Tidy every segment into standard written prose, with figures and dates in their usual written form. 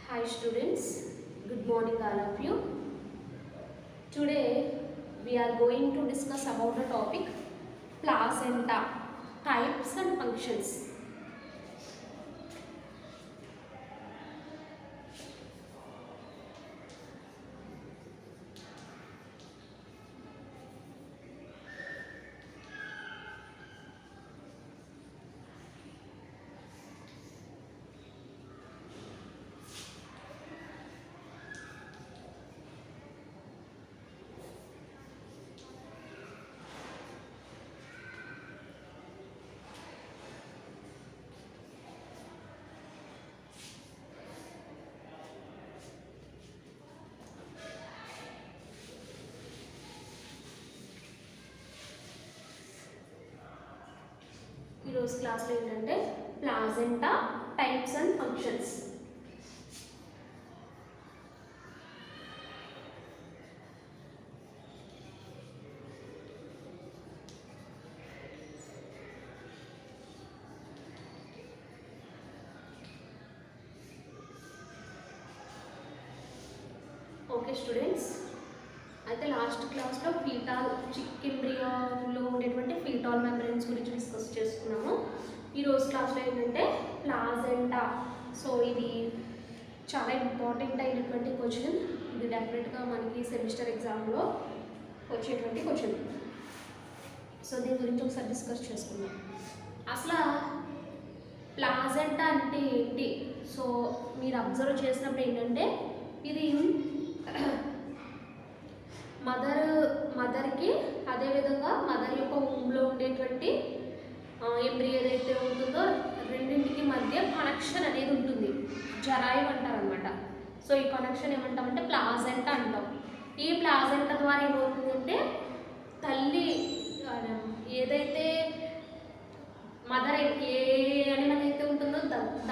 Hi students, good morning all of you. Today we are going to discuss about the topic placenta, types and functions. ఈరోజు క్లాస్లో ఏంటంటే placenta types and functions. Okay students, అయితే last క్లాస్లో ఫీటాల్ ఎంబ్రియోలో ఉండేటువంటి ఫీటాల్ membranes గురించి discuss చేసుకున్నాము. ఈరోజు క్లాస్లో ఏంటంటే ప్లాజెంటా. సో ఇది చాలా ఇంపార్టెంట్ అయినటువంటి క్వశ్చన్. ఇది డెఫినెట్గా మనకి సెమిస్టర్ ఎగ్జామ్లో వచ్చేటువంటి క్వశ్చన్. సో దీని గురించి ఒకసారి డిస్కస్ చేసుకుందాం. అసలు ప్లాజెంటా అంటే ఏంటి? సో మీరు అబ్జర్వ్ చేసినప్పుడు ఏంటంటే ఇది మదర్కి అదేవిధంగా మదర్ యొక్క ఊమ్లో ఉండేటువంటి ఎంబ్రియో ఏదైతే ఉంటుందో రెండింటికి మధ్య కనెక్షన్ అనేది ఉంటుంది. జరాయువు అంటారు అనమాట. సో ఈ కనెక్షన్ ఏమంటామంటే ప్లాజెంటా అంటాం. ఈ ప్లాజెంటా ద్వారా ఏమవుతుందంటే తల్లి ఏదైతే మదర్ ఏ అనిమల్ అయితే ఉంటుందో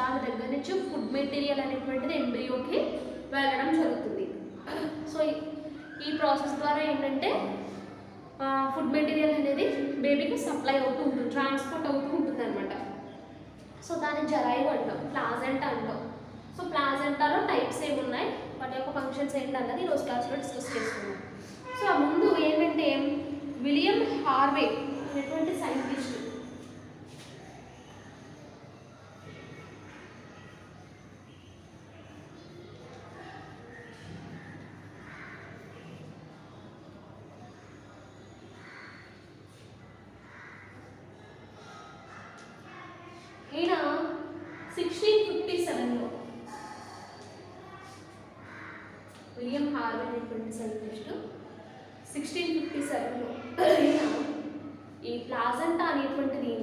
దాని దగ్గర నుంచి ఫుడ్ మెటీరియల్ అనేటువంటిది ఎంబ్రియోకి వెళ్ళడం జరుగుతుంది. సో ఈ ప్రాసెస్ ద్వారా ఏంటంటే ఫుడ్ మెటీరియల్ అనేది బేబీకి సప్లై అవుతూ ఉంటుంది, ట్రాన్స్పోర్ట్ అవుతూ ఉంటుంది అనమాట. సో దాన్ని జరాయువు అంటాం, ప్లాజెంటా అంటాం. సో ప్లాజెంటాలో టైప్స్ ఏమి ఉన్నాయి, వాటి యొక్క ఫంక్షన్స్ ఏంటి అన్నది ఈరోజు క్లాస్లో డిస్కస్ చేసుకున్నాం. సో ఆ ముందు ఏంటంటే విలియం హార్వే అనేటువంటి సైంటిస్ట్ ఈయన 1657లో విలియం హార్వే అనేటువంటి సైంటిస్ట్ 1657లో ఈయన ఈ ప్లాజెంటా అనేటువంటిది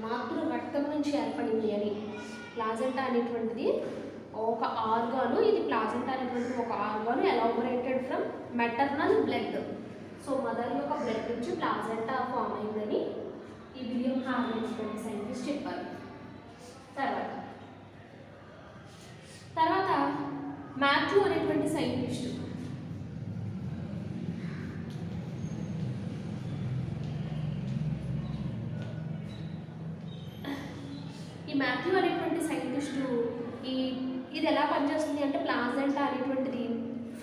మాతృ రక్తం నుంచి ఏర్పడింది అని, ప్లాజెంటా అనేటువంటిది ఒక ఆర్గాను, ఇది ప్లాజెంటా అనేటువంటిది ఒక organ elaborated from maternal blood. So mother యొక్క బ్లడ్ నుంచి ప్లాజెంటా ఫామ్ అయిందని ఈ విలియం హార్వే అనేటువంటి సైంటిస్ట్ చెప్పారు. తర్వాత మాథ్యూ అనేటువంటి సైంటిస్ట్ ఈ మాథ్యూ అనేటువంటి సైంటిస్టు ఇది ఎలా పనిచేస్తుంది అంటే ప్లాజెంటా అనేటువంటిది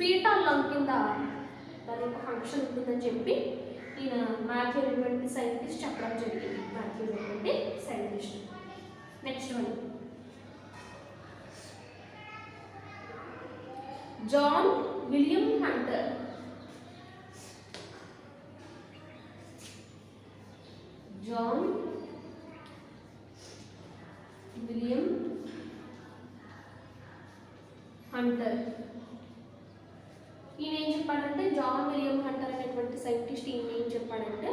ఫీటాల్ లంగ్ కింద దాని యొక్క ఫంక్షన్ ఉంటుందని చెప్పి ఈయన మాథ్యూ అనేటువంటి సైంటిస్ట్ చెప్పడం జరిగింది. మాథ్యూ అనేటువంటి scientist. Next one John William Hunter. John William Hunter ఈయన ఏం చెప్పాడంటే, జాన్ విలియం హంటర్ అనేటువంటి సైంటిస్ట్ ఈయన ఏం చెప్పాడంటే,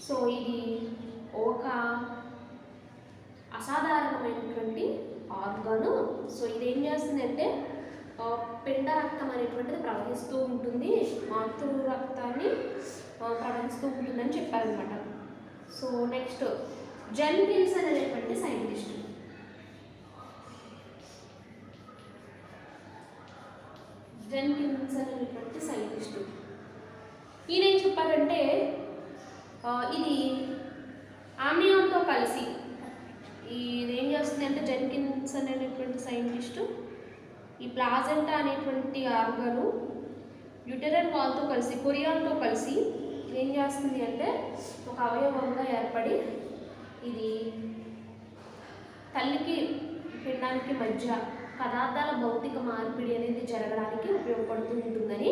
సో ఇది ఒక అసాధారణమైనటువంటి ఆర్గాను. సో ఇది ఏం చేస్తుందంటే పిండ రక్తం అనేటువంటిది ప్రవహిస్తూ ఉంటుంది, మాతృ రక్తాన్ని ప్రవహిస్తూ ఉంటుందని చెప్పారనమాట. సో నెక్స్ట్ జెన్కిన్సన్ అనేటువంటి సైంటిస్ట్. జెన్కిన్సన్ అనేటువంటి సైంటిస్టు ఈయన ఏం చెప్పారంటే ఇది ఆమ్నియాన్తో కలిసి ఇది ఏం చేస్తుంది చేస్తుంది అంటే జెన్కిన్స్ అనేటువంటి సైంటిస్టు ఈ ప్లాజెంటా అనేటువంటి ఆర్గాను యూటెరైన్ వాల్తో కలిసి కొరియాన్తో కలిసి ఏం చేస్తుంది అంటే ఒక అవయవంగా ఏర్పడి ఇది తల్లికి పిండానికి మధ్య పదార్థాల భౌతిక మార్పిడి అనేది జరగడానికి ఉపయోగపడుతూ ఉంటుందని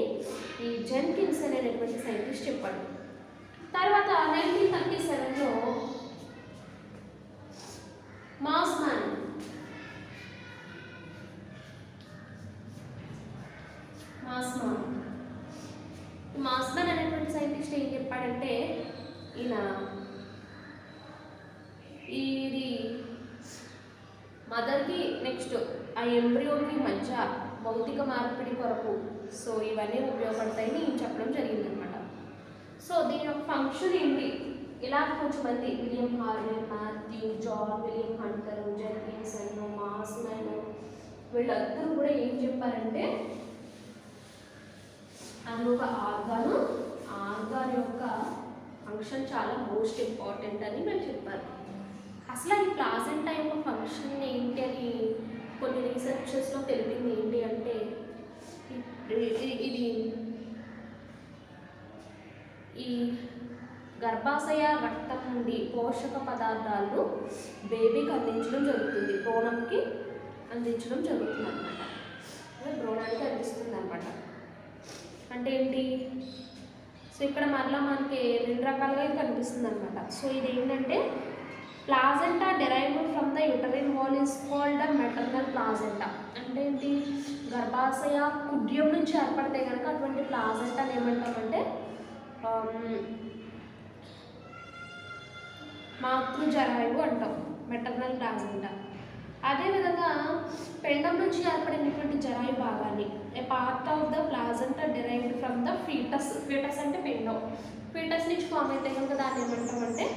ఈ జెన్కిన్స్ అనేటువంటి సైంటిస్ట్ చెప్పాడు. తర్వాత 1937లో మాస్మన్ అనేటువంటి సైంటిస్ట్ ఏం చెప్పాడంటే ఇది మదర్కి నెక్స్ట్ ఆ ఎంబ్రియోకి మధ్య భౌతిక మార్పిడి కొరకు సో ఇవన్నీ ఉపయోగపడతాయని నేను చెప్పడం జరిగిందనమాట. సో దీని యొక్క ఫంక్షన్ ఏంటి, ఇలా కొంచెమంది William Harvey, Matthew, John William Hunter, Jenkins, Mossman వీళ్ళందరూ కూడా ఏం చెప్పారంటే అది ఒక ఆర్గాన్ యొక్క ఫంక్షన్ చాలా మోస్ట్ ఇంపార్టెంట్ అని మేము చెప్పారు. అసలు ఈ ప్లాజెంటా యొక్క ఫంక్షన్ ఏంటి అని కొన్ని రీసెర్చెస్లో తెలిపింది ఏంటి అంటే ఇది ఈ గర్భాశయ రక్తం నుండి పోషక పదార్థాలు బేబీకి అందించడం జరుగుతుంది, భ్రూణంకి అందించడం జరుగుతుంది అనమాట. భ్రూణానికి అందిస్తుంది అనమాట. అంటే ఏంటి, సో ఇక్కడ మరలా మనకి 2 రకాలుగా ఇది కనిపిస్తుంది అనమాట. సో ఇది ఏంటంటే placenta derived from the uterine wall is called maternal placenta. అంటే ఏంటి, గర్భాశయ కుడ్యం నుంచి ఏర్పడితే కనుక అటువంటి ప్లాజెంటాని ఏమంటామంటే మాతృజరాయువు అంటాం, మెటర్నల్ ప్లాజెంటా. అదేవిధంగా పెండం నుంచి ఏర్పడినటువంటి జరాయు భాగాన్ని a part of the placenta derived from the foetus అంటే పెండం, ఫీటస్ నుంచి ఫామ్ అయితే కనుక దాన్ని ఏమంటామంటే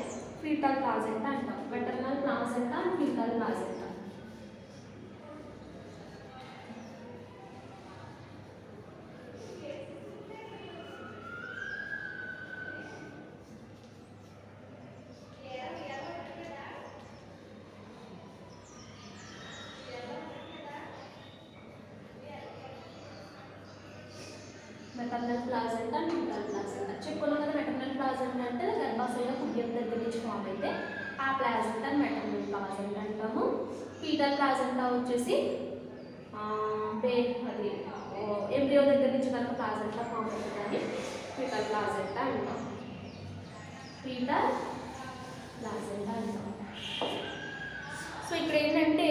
ఫీటల్ ప్లాజెంటా అంటాం. Maternal placenta and foetal placenta. Maternal placenta and foetal placenta చెప్పుకున్నాం కదా. మెటర్నల్ ప్లాజెంటా అంటే గర్భాశయ కుడ్యం దగ్గర నుంచి ఫామ్ అయితే ఆ ప్లాజెంటా మెటర్నల్ ప్లాజెంటా అంటాము. ఫీటల్ ప్లాజెంటా వచ్చేసి అది ఎంబ్రియో దగ్గర నుంచి కనుక ప్లాజెంటా ఫామ్ అవుతుందని ఫీటల్ ప్లాజెంటా అంటాం. ఫీటల్ ప్లాజెంటా అంటాం. సో ఇక్కడ ఏంటంటే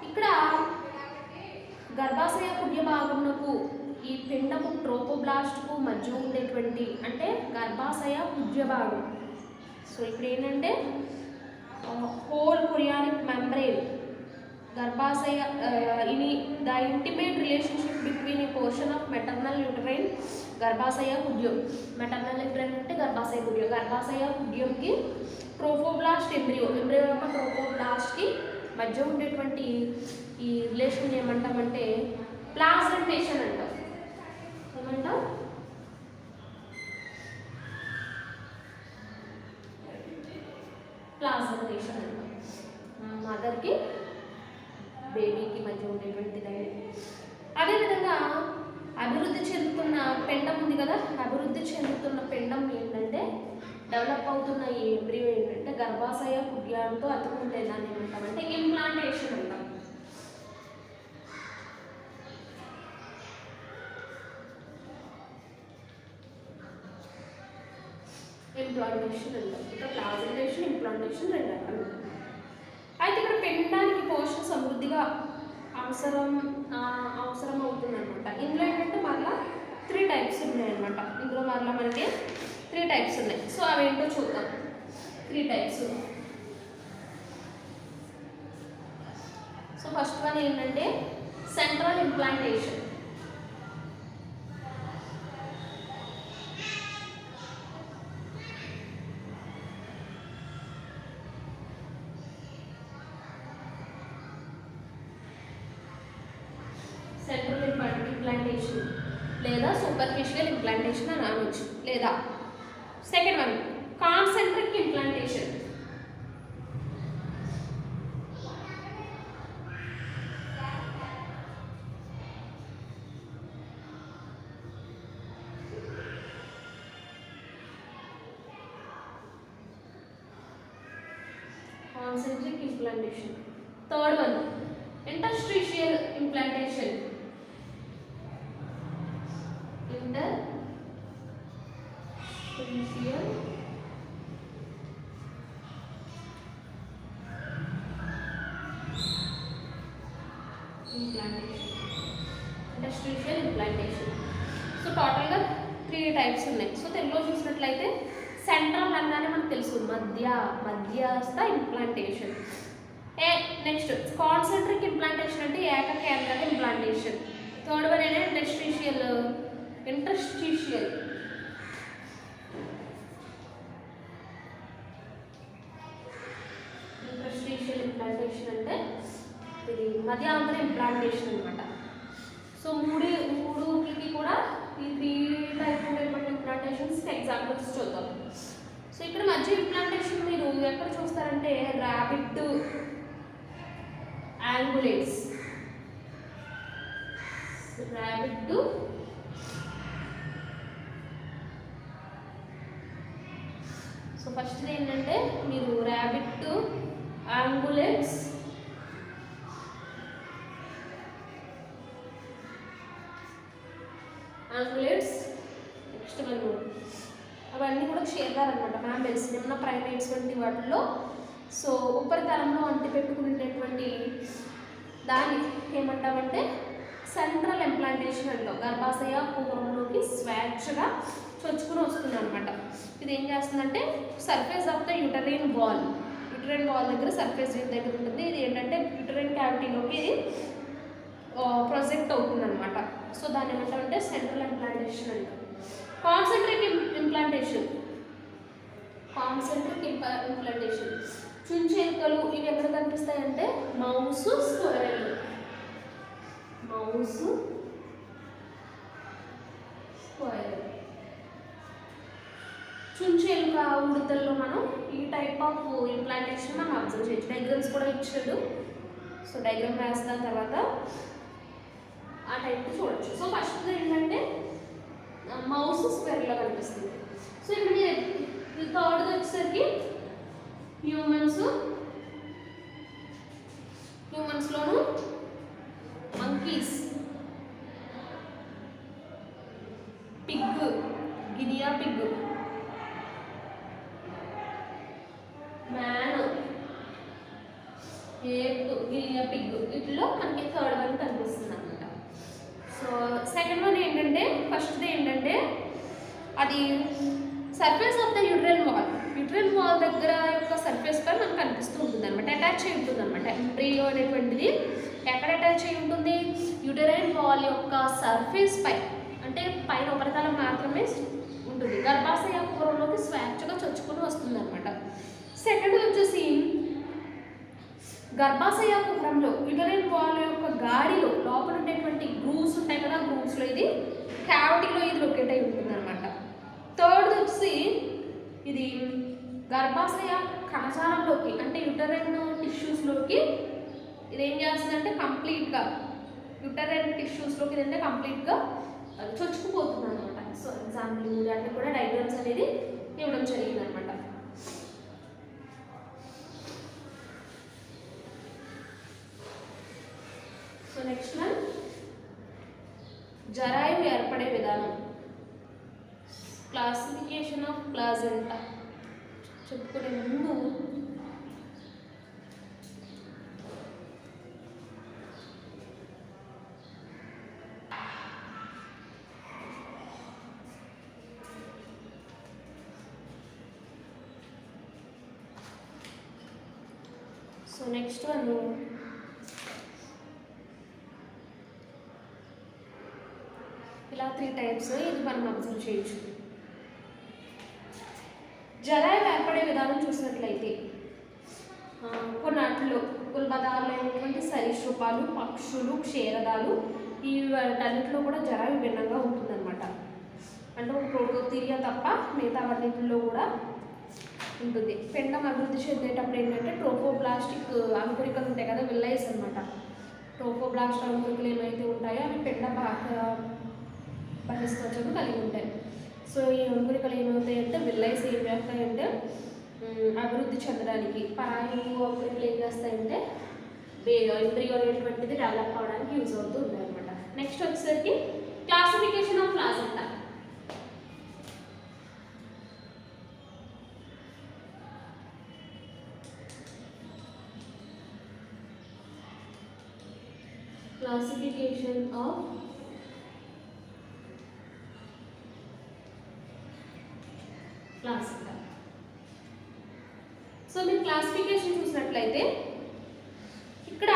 ఇక్కడ గర్భాశయ కుడ్య భాగమునకు ఈ పిండము ట్రోపోబ్లాస్ట్కు మధ్య ఉండేటువంటి అంటే గర్భాశయ కుడ్య భాగం. సో ఇక్కడ ఏంటంటే హోల్ కొరియానిక్ మెంబ్రేన్ గర్భాశయ the intimate relationship between A portion of maternal uterine గర్భాశయ కుడ్యం. మెటర్నల్ యూటరైన్ అంటే గర్భాశయ కుడ్యం, గర్భాశయ కుడ్యంకి ట్రోపోబ్లాస్ట్ ఎంబ్రియో యొక్క ట్రోపోబ్లాస్ట్కి మధ్య ఉండేటువంటి ఈ రిలేషన్ ఏమంటామంటే ప్లాజెంటేషన్ అంటాం. ఏమంటాం, ప్లాజెంటేషన్ అంటాం. మదర్కి బేబీకి మధ్య ఉండేటువంటిది. అదేవిధంగా అభివృద్ధి చెందుతున్న పెండం ఉంది కదా, అభివృద్ధి చెందుతున్న పెండం ఏంటంటే డెవలప్ అవుతున్న ఈ ఎంబ్రియో ఏంటంటే గర్భాశయ కుడ్యంతో అతుకుంటే దాన్ని ఏమంటామంటే ఇంప్లాంటేషన్ అంటాం. ఇంప్లాంటేషన్ అంటాం. ఇక్కడ ప్లాజెంటేషన్, ఇంప్లాంటేషన్ 2 రకాలు. అయితే ఇక్కడ పెండానికి పోషణ సమృద్ధిగా అవసరం అవుతుందన్నమాట. ఇందులో ఏంటంటే మరలా 3 టైప్స్ ఉన్నాయన్నమాట. ఇందులో మరలా మనకి 3 టైప్స్ ఉన్నాయి. సో అవేంటో చూద్దాం. 3 టైప్స్. సో ఫస్ట్ వన్ ఏంటంటే సెంట్రల్ ఇంప్లాంటేషన్. సెంట్రల్ ఇంప్లాంటేషన్ లేదా సూపర్ఫిషియల్ ఇంప్లాంటేషన్ అని అనవచ్చు. లేదా second one concentric implantation. Concentric implantation. Third one interstitial implantation. Interstitial industrial implantation. So టోటల్గా 3 టైప్స్ ఉన్నాయి. సో తెలుగులో చూసినట్లయితే సెంట్రల్ అనగానే మనకు తెలుసు మధ్యస్థ ఇంప్లాంటేషన్. నెక్స్ట్ కాన్సెంట్రిక్ ఇంప్లాంటేషన్ అంటే ఏకకేంద్ర ఇంప్లాంటేషన్. థర్డ్ వన్ ఏంటంటే ఇంటర్స్టిషియల్ ఇంప్లాంటేషన్ అంటే ఇది మధ్యాంతర ఇంప్లాంటేషన్ అనమాట. సో మూడుకి కూడా ఈ 3 టైప్ ఉండేటువంటి ఇంప్లాంటేషన్స్ ఎగ్జాంపుల్స్ చూద్దాం. సో ఇక్కడ మధ్య ఇంప్లాంటేషన్ మీరు ఎక్కడ చూస్తారంటే ర్యాబిట్ యాంగులేట్స్. సో ఫస్ట్ ఏంటంటే మీరు ర్యాబిట్ యాంగులేట్స్, నెక్స్ట్ వన్ అవన్నీ కూడా క్షేత్రాలన్నమాట. మ్యామల్స్, నిమ్న ప్రైమేట్స్ వంటి వాటిల్లో సో ఉపరితలంలో అంటి పెట్టుకునేటటువంటి దాన్ని ఏమంటామంటే సెంట్రల్ ఇంప్లాంటేషన్ అంటాం. గర్భాశయ కుహరంలోకి స్వేచ్ఛగా చొచ్చుకుని వస్తుంది అనమాట. ఇది ఏం చేస్తుందంటే surface of the uterine wall దగ్గర సర్ఫేస్ దగ్గర ఉంటుంది. ఇది ఏంటంటే యూటరైన్ క్యావిటీలోకి ఇది ప్రొజెక్ట్ అవుతుంది అనమాట. సో దాన్ని ఏమంటామంటే సెంట్రల్ ఇంప్లాంటేషన్ అంటాం. కాన్సెంట్రిక్ ఇంప్లాంటేషన్ చుంచెలుకలు ఇవి ఎక్కడ కనిపిస్తాయంటే మౌస్, స్క్వైరల్. చుంచెలుక ఉడతల్లో మనం ఈ టైప్ ఆఫ్ ఇంప్లాంటేషన్ మనం అబ్జర్వ్ చేయొచ్చు. డయాగ్రామ్స్ కూడా ఇచ్చాడు. సో డయాగ్రామ్ రాసిన తర్వాత ఆ టైప్ చూడొచ్చు. సో ఫస్ట్ ఏంటంటే మౌస్ స్క్వేర్లో కనిపిస్తుంది. సో ఇక్కడ మీరు థర్డ్ వచ్చేసరికి హ్యూమన్స్లోను monkeys, pig, guinea pig, man, ape, guinea pig వీటిలో మనకి థర్డ్ వన్ కనిపిస్తుంది అనమాట. సో సెకండ్ వన్ ఏంటంటే ఫస్ట్ది ఏంటంటే అది surface of the uterine wall దగ్గర యొక్క సర్ఫేస్ పై మనకు కనిపిస్తూ ఉంటుంది అనమాట. అటాచ్ అయి ఉంటుంది అనమాట. ఎంబ్రియో అనేటువంటిది ఎక్కడ అటాచ్ అయి ఉంటుంది? యూటరైన్ వాల్ యొక్క సర్ఫేస్ పై, అంటే పైన ఉపరితలం మాత్రమే ఉంటుంది. గర్భాశయ కుహరంలోకి స్వేచ్ఛగా చొచ్చుకొని వస్తుంది అనమాట. సెకండ్ వచ్చేసి గర్భాశయ కుహరంలో యూటరైన్ వాల్ యొక్క గాడిలో లోపల ఉండేటువంటి గ్రూవ్స్ ఉంటాయి కదా, గ్రూవ్స్లో ఇది క్యావిటీలో ఇది లొకేట్ అయి ఉంటుంది అనమాట. థర్డ్ వచ్చి ఇది గర్భాశయ కణజాలంలోకి అంటే యూటరైన్ టిష్యూస్లోకి ఇది ఏం చేస్తుందంటే కంప్లీట్గా యూటరైన్ టిష్యూస్లోకి ఇదంటే కంప్లీట్గా చొచ్చుకుపోతుంది అనమాట. సో ఎగ్జాంపుల్ అంటే కూడా డయాగ్రామ్స్ అనేది ఇవ్వడం జరిగింది అనమాట. సో నెక్స్ట్ వన్ జరాయు ఏర్పడే విధానం. క్లాసిఫికేషన్ ఆఫ్ ప్లాజెంటా చెప్పుకునే ముందు సో నెక్స్ట్ వన్ ఇలా 3 టైప్స్ ఇది మనం అబ్జర్వ్ చేయొచ్చు. జరాయు ఏర్పడే విధానం చూసినట్లయితే కొన్నిట్లో కుల్బదాలైనటువంటి సరీసృపాలు, పక్షులు, క్షీరదాలు ఈ వాటన్నిటిలో కూడా జరాయు భిన్నంగా ఉంటుందన్నమాట. అంటే ఒక ప్రోటోథీరియా తప్ప మిగతా వాటిలో కూడా ఉంటుంది. పిండం అభివృద్ధి చెందేటప్పుడు ఏంటంటే ట్రోఫోబ్లాస్టిక్ అంకురికలు ఉంటాయి కదా, విల్లైస్ అనమాట. ట్రోఫోబ్లాస్ట్ అంకురికలు ఏమైతే ఉంటాయో అవి పిండ బహిస్త్వచను కలిగి ఉంటాయి. సో ఈ అంకురికలు ఏమవుతాయంటే విల్లైస్ ఏం చేస్తాయంటే అభివృద్ధి చెందడానికి, పరాయి అంకురికలు ఏం చేస్తాయంటే ఎంబ్రియో అనేటువంటిది డెవలప్ అవడానికి యూజ్ అవుతూ ఉంటాయి అనమాట. నెక్స్ట్ వచ్చేసరికి classification of placenta. Classification of placenta. So మీరు క్లాసిఫికేషన్ చూసినట్లయితే ఇక్కడ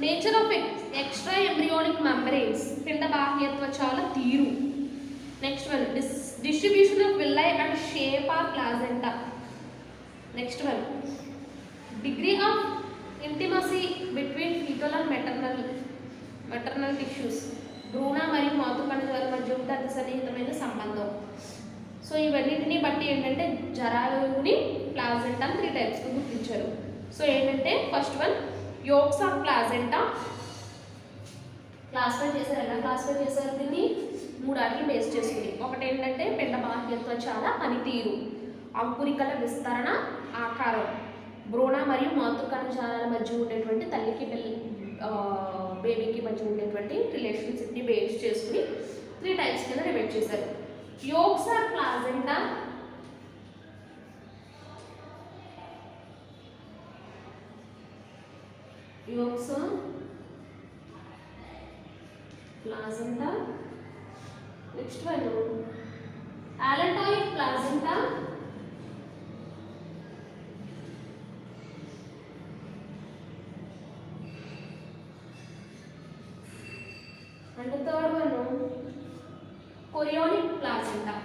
nature of extra embryonic membranes, పిండ బాహ్యత్వచాల తీరు. Next one distribution of villi and shape of placenta. Next one degree of intimacy between foetal and maternal tissues, భ్రూణ మరియు మాతృ కణజాల మధ్య అతి సన్నిహితమైన సంబంధం. సో ఇవన్నిటిని బట్టి ఏంటంటే జరాయువుని ప్లాసెంటా 3 టైప్స్గా గుర్తించారు. సో ఏంటంటే first one yolks of placenta classify చేశారు. ఎలా క్లాసిఫై చేశారు దీన్ని? 3 వాటిని బేస్ చేసుకుని. ఒకటి ఏంటంటే పిండ బాహ్యత్వచాల పనితీరు, అంకురికల విస్తరణ, ఆకారం, భ్రూణ మరియు మాతృ కణజాలాల మధ్య ఉండేటువంటి తల్లికి బేబీకి మధ్య ఉండేటువంటి రిలేషన్షిప్ని బేస్ చేసుకుని 3 టైప్స్ కింద డివైడ్ చేశారు. Yolks of placenta yolks of placenta. Next one allantoic placenta. And the third one chorionic placenta.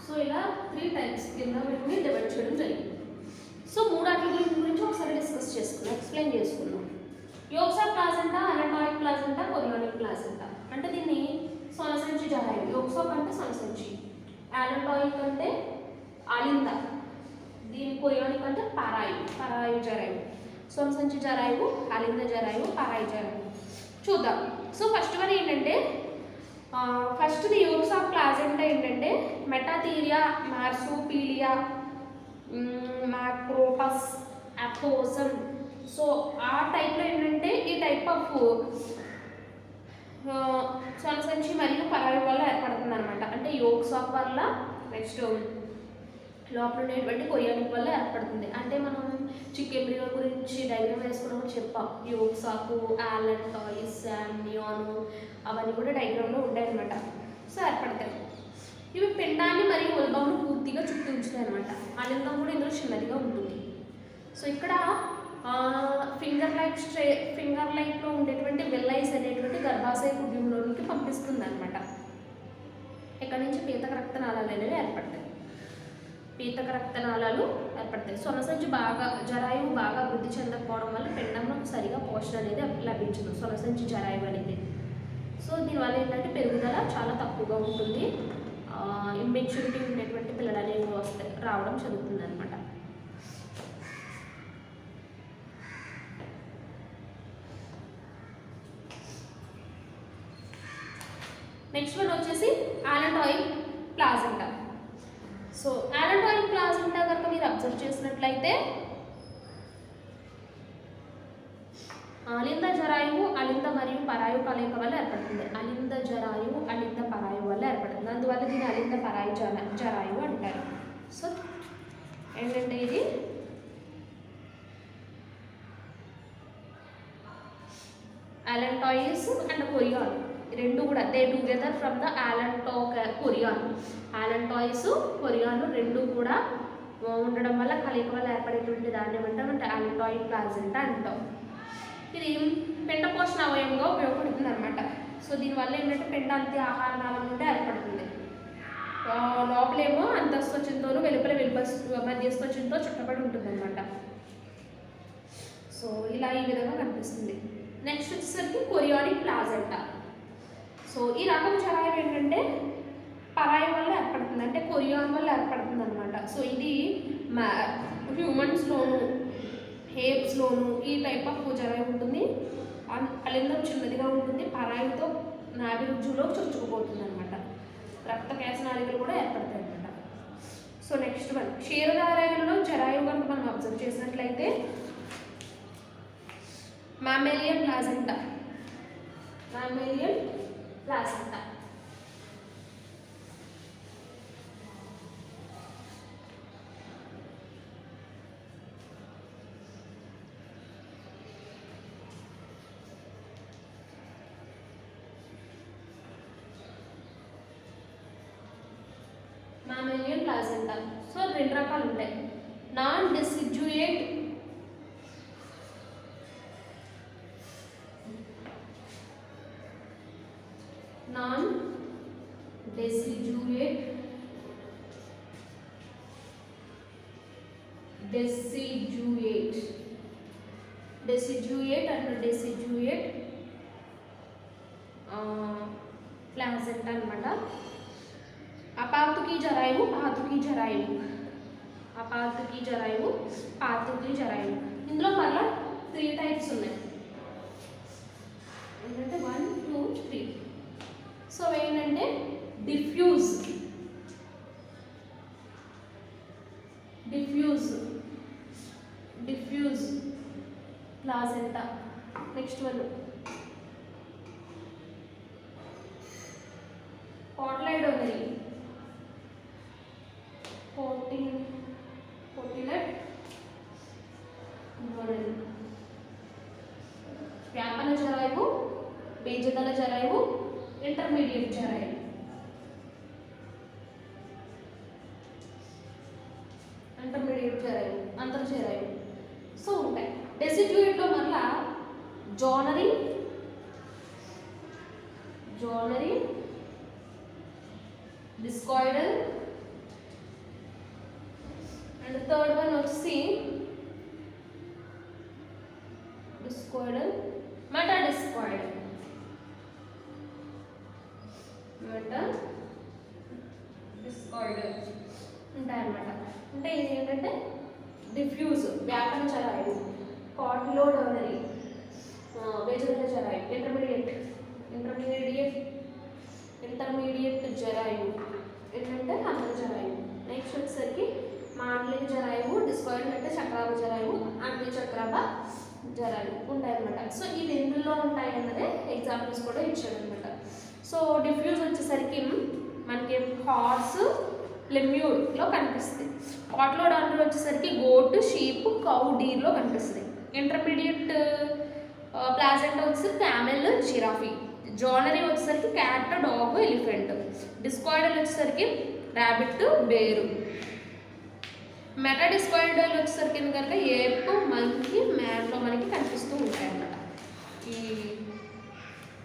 So ఇలా 3 టైప్స్ కింద వీటిని డివైడ్ చేయడం జరిగింది. సో 3 వాటి గురించి ఒకసారి డిస్కస్ చేసుకుందాం, ఎక్స్ప్లెయిన్ చేసుకుందాం. Yolks of placenta, allantoic placenta, chorionic placenta. అంటే దీన్ని సొనసంచి జరాయువు. యోక్స్ ఆఫ్ అంటే సొనసంచి, అలెంటాయిక్ అంటే అలింద, దీని కొరియోనిక్ అంటే పరాయి జరాయువు. సొనసంచి జరాయువు, అలింద జరాయువు, పరాయి జరాయువు. చూద్దాం. సో ఫస్ట్ వన్ ఏంటంటే first the yolks of placenta ఏంటంటే మెటాథీరియా, మార్సుపీలియా, మ్యాక్రోపస్, అపోసమ్. సో ఆ టైప్లో ఏంటంటే ఈ టైప్ ఆఫ్ సొనసంచి మరియు పరాయి వల్ల ఏర్పడుతుంది అనమాట. అంటే యోక్స్ ఆఫ్ వల్ల, నెక్స్ట్ లోపల ఉండేటువంటి కొరియోనిక్ వల్ల ఏర్పడుతుంది. అంటే మనం చికెంబ్రియో గురించి డయాగ్రామ్ వేసుకున్నప్పుడు చెప్పాం. యోక్స్ ఆఫ్, అలెంటాయిస్, నియాన్ అవన్నీ కూడా డయాగ్రామ్లో ఉంటాయన్నమాట. సో ఏర్పడతాయి. ఇవి పిండాన్ని మరియు ఉల్బమ్ను పూర్తిగా చుట్టూ ఉంచుతాయి అనమాట. అలిందం కూడా ఇందులో చిన్నదిగా ఉంటుంది. సో ఇక్కడ ఫింగర్ లైక్లో ఉండేటువంటి వెల్లైస్ అనేటువంటి గర్భాశయ కుడ్యంలోనికి పంపిస్తుంది అనమాట. ఇక్కడ నుంచి పీతక రక్తనాళాలు అనేవి ఏర్పడతాయి. సొనసంచి జరాయువు బాగా అభివృద్ధి చెందకపోవడం వల్ల పిండంలో సరిగా పోషణ అనేది లభించదు సొనసంచి జరాయువు అనేది. సో దీనివల్ల ఏంటంటే పెరుగుదల చాలా తక్కువగా ఉంటుంది. ఇమ్మెచ్యూరిటీ ఉండేటువంటి పిల్లలు అనేవి రావడం జరుగుతుంది అనమాట. నెక్స్ట్ వన్ వచ్చేసి అలెంటాయిక్ ప్లాసెంటా. సో అలెంటాయిక్ ప్లాసెంటా కనుక మీరు అబ్జర్వ్ చేసినట్లయితే అలింద జరాయువు, అలింద మరియు పరాయు కలయిక వల్ల ఏర్పడుతుంది. అలింద జరాయువు, అలింద పరాయు వల్ల ఏర్పడుతుంది. అందువల్ల దీన్ని అలింద పరాయి జరాయువు అంటారు. సో ఏంటంటే ఇది అలెంటాయిస్ అండ్ కొరియాన్ రెండు కూడా they together from the chorion. Allantois, chorion రెండు కూడా ఉండడం వల్ల కలయిక వల్ల ఏర్పడేటువంటి దాన్ని ఏమంటాం అంటే అలెంటాయిక్ ప్లాసెంటా అంటాం. ఇది పిండ పోషణ అవయవంగా ఉపయోగపడుతుంది అనమాట. సో దీనివల్ల ఏంటంటే పిండాంతి ఆహార నాళం నుండి ఏర్పడుతుంది. లోపలేమో అంతఃస్వచ్ఛంతోనూ వెలుపల మధ్యస్వచ్ఛంతో చుట్టబడి ఉంటుంది అనమాట. సో ఇలా ఈ విధంగా కనిపిస్తుంది. నెక్స్ట్ వచ్చేసరికి కొరియానిక్ ప్లాసెంటా. సో ఈ రకం జరాయువు ఏంటంటే పరాయి వల్ల ఏర్పడుతుంది, అంటే కొరియాన్ వల్ల ఏర్పడుతుంది అనమాట. సో ఇది హ్యూమన్స్లోను, హేప్స్లోను ఈ టైప్ ఆఫ్ జరాయువు ఉంటుంది. అలింగం చిన్నదిగా ఉంటుంది, పరాయితో నాభిరుజ్జులో చొచ్చుకుపోతుంది అనమాట. రక్త కేశనాళికలు కూడా ఏర్పడతాయి అనమాట. సో నెక్స్ట్ వన్, క్షీరదారాలలో జరాయువు కనుక మనం అబ్జర్వ్ చేసినట్లయితే మామ్మేలియన్ ప్లాజెంటా, మామ్మేలియన్ ప్లాజెంటా. మామ్మేలియన్ ప్లాజెంటా. సో రెండు రకాలు ఉంటాయి. నాన్ డెసిడ్యుయేట్ డెసిడ్యుయేట్ ప్లాజెంటా అనమాట. అపాతుకి జరాయువు, పాతుకి జరాయువు, అపాతుకి జరాయువు, పాతుకి జరాయువు. ఇందులో మళ్ళీ 3 టైప్స్ ఉన్నాయి. ఏంటంటే 1, 2, 3. సో ఏంటంటే diffuse placenta. Next one cotyledonary, cotyledonary. వ్యాపన జరాయువు, బీజదళ జరాయువు, ఇంటర్మీడియట్ జరాయువు. అంతర్జరాయువు. సో ఉంటాయి. డెసిడ్యుయేట్లో మళ్ళా zonary, discoidal, and third one వచ్చి డిస్కాయిడల్, మెటాడిస్కాయిడల్. ఉంటాయన్నమాట. అంటే ఇది ఏంటంటే డిఫ్యూజ్ వ్యాపన జరాయువు, కోటిలోడోనరీ, బేజదళ జరాయువు, ఇంటర్మీడియట్ జరాయువు ఏంటంటే అంతర్జరాయువు. నెక్స్ట్ వచ్చేసరికి మాండలిక జరాయువు, డిస్కాయిడల్ అంటే చక్రాభ జరాయువు, అంత్యచక్రాభ జరాయువు ఉంటాయన్నమాట. సో ఇవి ఎందులో ఉంటాయి అన్నదే ఎగ్జాంపుల్స్ కూడా ఇచ్చాడనమాట. సో డిఫ్యూజ్ వచ్చేసరికి మనకి హార్స్, లెమ్యూర్లో కనిపిస్తుంది. కోటిలోడోనరీ వచ్చేసరికి గోట్, షీప్, కౌ, డీర్లో కనిపిస్తుంది. ఇంటర్మీడియట్ ప్లాజెంటా వచ్చేసరికి క్యామెల్, జిరాఫీ. జోనరీ వచ్చేసరికి క్యాట్, డాగ్, ఎలిఫెంట్. డిస్కాయిడల్ వచ్చేసరికి ర్యాబిట్, బేరు. మెటాడిస్కాయిడల్ వచ్చేసరికి కనుక ఏప్, మంకీ, మ్యాన్లో మనకి కనిపిస్తూ ఉంటాయి అన్నమాట. ఈ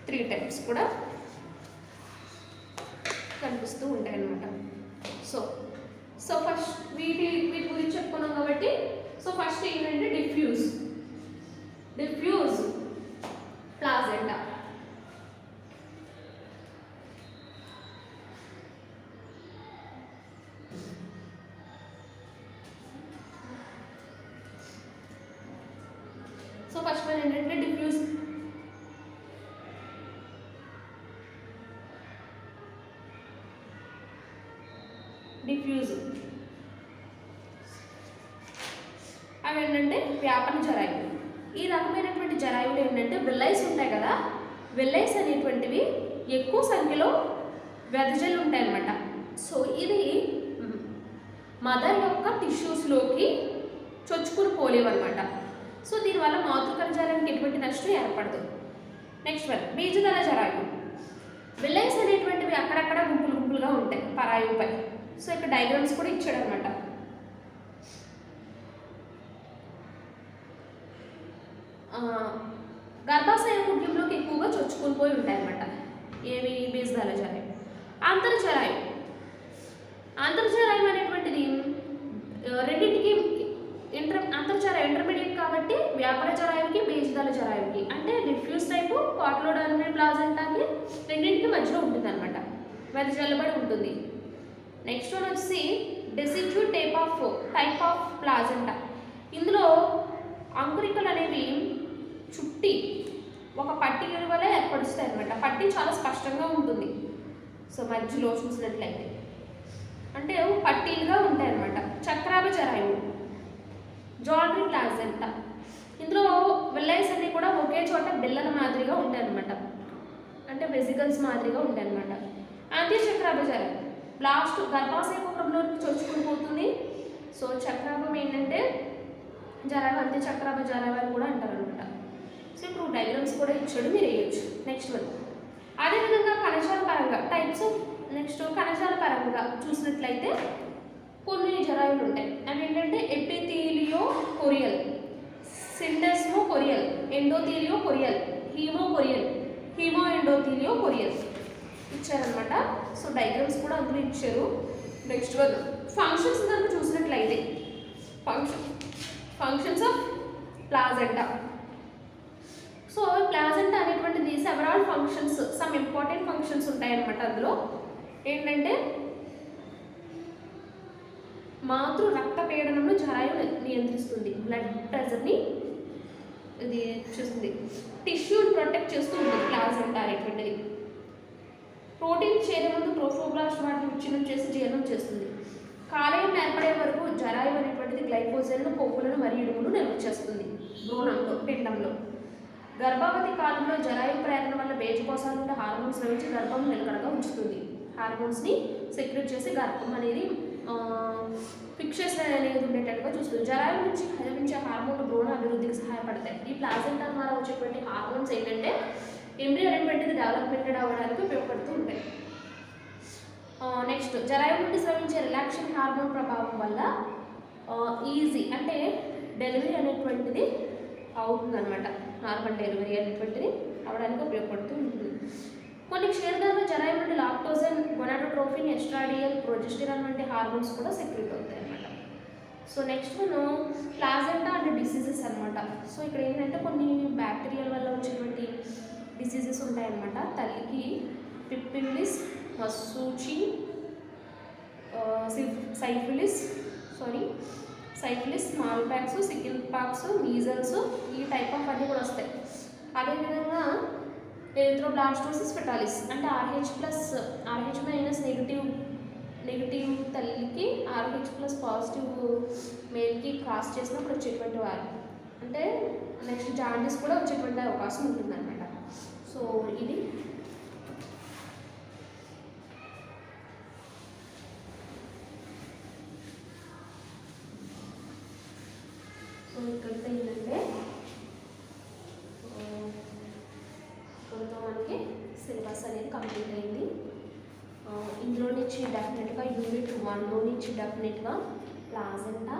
3 టైప్స్ కూడా కనిపిస్తూ ఉంటాయి అన్నమాట. సో ఫస్ట్ వీటి గురించి చెప్పుకున్నాం కాబట్టి సో ఫస్ట్ ఏంటంటే diffuse placenta. So first one ఏంటంటే డిఫ్యూజ్ అవి ఏంటంటే వ్యాపన జరాయువు. ఈ రకమైనటువంటి జరాయువులు ఏంటంటే విల్లైస్ ఉంటాయి కదా, విల్లైస్ అనేటువంటివి ఎక్కువ సంఖ్యలో వెదజల్లు ఉంటాయి అన్నమాట. సో ఇది మదర్ యొక్క టిష్యూస్లోకి చొచ్చుకుని పోలేవన్నమాట. సో దీనివల్ల మాతృకణజాలానికి ఎటువంటి నష్టం ఏర్పడదు. Next one బీజదళ జరాయువు. విల్లైస్ అనేటువంటివి అక్కడక్కడ గుంపులుగా ఉంటాయి పరాయువుపై. సో ఇక్కడ డయాగ్రామ్స్ కూడా ఇచ్చాడు అనమాట. గర్భాశయ కుడ్యంలోకి ఎక్కువగా చొచ్చుకుని పోయి ఉంటాయి అన్నమాట. ఏవి బీజదళ జరాయువు. అంతర్జరాయువు అనేటువంటిది రెండింటికి అంతర్జరాయువు ఇంటర్మీడియట్ కాబట్టి వ్యాపార జరాయువుకి, బీజదళ జరాయువుకి అంటే డిఫ్యూజ్ టైపు, కోటిలోడోనరీ ప్లాజెంటాకి రెండింటికి మధ్యలో ఉంటుంది అనమాట, వెదజల్లబడి ఉంటుంది. నెక్స్ట్ వన్ వచ్చి డెసిడ్యూట్ టైప్ ఆఫ్ ప్లాజెంటా. ఇందులో అంకురికలు అనేవి చుట్టి ఒక పట్టీ వల్ల ఏర్పడుస్తాయి అనమాట. పట్టీ చాలా స్పష్టంగా ఉంటుంది. సో మధ్యలో చూసినట్లయితే అంటే పట్టీలుగా ఉంటాయి అనమాట. చక్రాభ జరాయువు, జాలరీ ప్లాజెంటా. ఇందులో విల్లైస్ అన్ని కూడా ఒకే చోట బిల్లల మాదిరిగా ఉంటాయి అనమాట. అంటే వెజికల్స్ మాదిరిగా ఉంటాయి అనమాట. అంత్యచక్రాభ జరాయువు లాస్ట్ గర్భాశయ కుహరంలోకి చొచ్చుకుని పోతుంది. సో చక్రాభం ఏంటంటే జరాయువు, అంత్యచక్రాభ జరాయువు అని కూడా అంటారు అనమాట. సో ఇప్పుడు డయాగ్రామ్స్ కూడా ఇచ్చాడు, మీరు వేయచ్చు. నెక్స్ట్ వన్ అదేవిధంగా కణజాల పరంగా టైప్స్. నెక్స్ట్ కణజాల పరంగా చూసినట్లయితే కొన్ని జరాయువులు ఉంటాయి. అవి ఏంటంటే ఎపిథీలియో కొరియల్, సిండెస్మో కొరియల్, ఎండోథీలియో కొరియల్, హీమో కొరియల్, హీమో ఎండోథీలియో కొరియల్ ఇచ్చారనమాట. సో డయాగ్రామ్స్ కూడా అందులో ఇచ్చారు. నెక్స్ట్ వన్ ఫంక్షన్స్ కనుక చూసినట్లయితే functions of placenta. So placenta అనేటువంటిది సెవరాల్ ఫంక్షన్స్, సమ్ ఇంపార్టెంట్ ఫంక్షన్స్ ఉంటాయన్నమాట. అందులో ఏంటంటే మాతృ రక్త పీడనంను జరాయువు నియంత్రిస్తుంది, బ్లడ్ ప్రెషర్ని ఇది చూస్తుంది, టిష్యూని ప్రొటెక్ట్ చేస్తూ ఉంటుంది ప్లాజెంటా అనేటువంటిది. ప్రోటీన్ చేరే ముందు ప్రోఫోబ్లాస్ట్ వాటిని విచ్ఛిన్నం చేసి జీర్ణం చేస్తుంది. కాలేయం ఏర్పడే వరకు జరాయువు అనేటువంటిది గ్లైకోజన్ను, కొవ్వులను మరియు ఇనుమును నిల్వ చేస్తుంది భ్రూణంలో, పిండంలో. గర్భావధి కాలంలో జరాయువు ప్రేరణ వల్ల బీజకోశాల నుండి హార్మోన్స్ స్రవించి గర్భం నిలకడగా ఉంచుతుంది. హార్మోన్స్ని సెక్రెట్ చేసి గర్భం అనేది ఫిక్సేషన్ అనేది ఉండేటట్టుగా చూస్తుంది. జరాయువు నుంచి లభించే హార్మోన్లు భ్రూణ అభివృద్ధికి సహాయపడతాయి. ఈ ప్లాజెంటా ద్వారా వచ్చేటువంటి హార్మోన్స్ ఏంటంటే ఎంబ్రియో అనేటువంటిది డెవలప్మెంటెడ్ అవ్వడానికి ఉపయోగపడుతూ ఉంటాయి. నెక్స్ట్ జరాయువు నుండి స్రవించే రిలాక్షన్ హార్మోన్ ప్రభావం వల్ల ఈజీ అంటే డెలివరీ అనేటువంటిది అవుతుందన్నమాట. నార్మల్ డెలివరీ అనేటువంటిది అవడానికి ఉపయోగపడుతూ ఉంటుంది. కొన్ని క్షీరదాల్లో జరాయువు నుండి లాక్టోజన్, గొనాడోట్రోఫిన్, ఎస్ట్రాడియల్, ప్రొజెస్టెరాన్ వంటి హార్మోన్స్ కూడా సెక్రెట్ అవుతాయి అన్నమాట. సో నెక్స్ట్ మనం ప్లాజెంటా అండ్ డిసీజెస్ అనమాట. సో ఇక్కడ ఏంటంటే కొన్ని బ్యాక్టీరియల్ వల్ల వచ్చేటువంటి డిసీజెస్ ఉంటాయన్నమాట. తల్లికి పిప్పిలిస్, మసూచి, syphilis, small pox, chicken pox, measles ఈ టైప్ ఆఫ్ అన్నీ కూడా వస్తాయి. అదేవిధంగా ఎరిథ్రోబ్లాస్టోసిస్ ఫెటాలిస్ అంటే RH మైనస్ నెగిటివ్ తల్లికి RH+ పాజిటివ్ మేల్కి క్రాస్ చేసినప్పుడు వచ్చేటువంటి వారు. అంటే నెక్స్ట్ జాండీస్ కూడా వచ్చేటువంటి అవకాశం ఉంటుందన్నమాట. సో ఇది ఇక్కడితో ఏంటంటే మనకి సిలబస్ అనేది కంప్లీట్ అయింది. ఇందులో నుంచి డెఫినెట్గా యూనిట్ 1లో నుంచి డెఫినెట్గా placenta,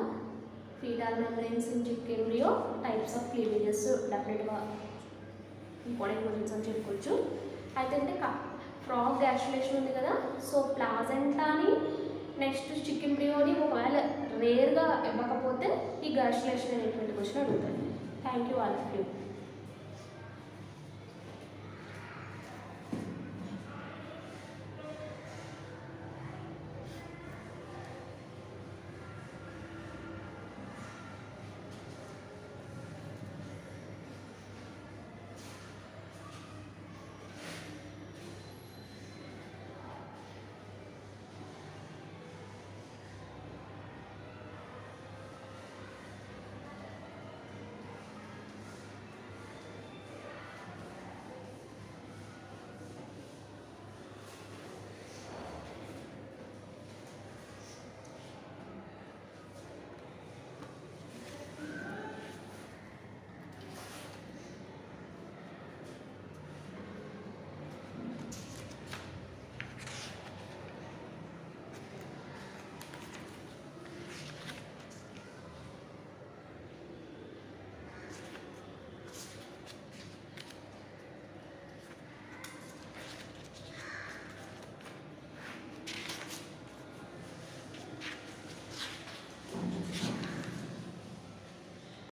fetal membranes in chick embryo, types of cleavages డెఫినెట్గా ఇంపార్టెంట్ క్వశ్చన్స్ అని చెప్పుకోవచ్చు. అయితే అంటే ఫ్రాగ్ గ్యాస్ట్రులేషన్ ఉంది కదా, సో ప్లాజెంటాని నెక్స్ట్ చిక్ ఎంబ్రియోని ఒకవేళ రేర్గా ఇవ్వకపోతే ఈ గ్యాస్ట్రులేషన్ అనేటువంటి క్వశ్చన్ అడుగుతాను. Thank you all of you.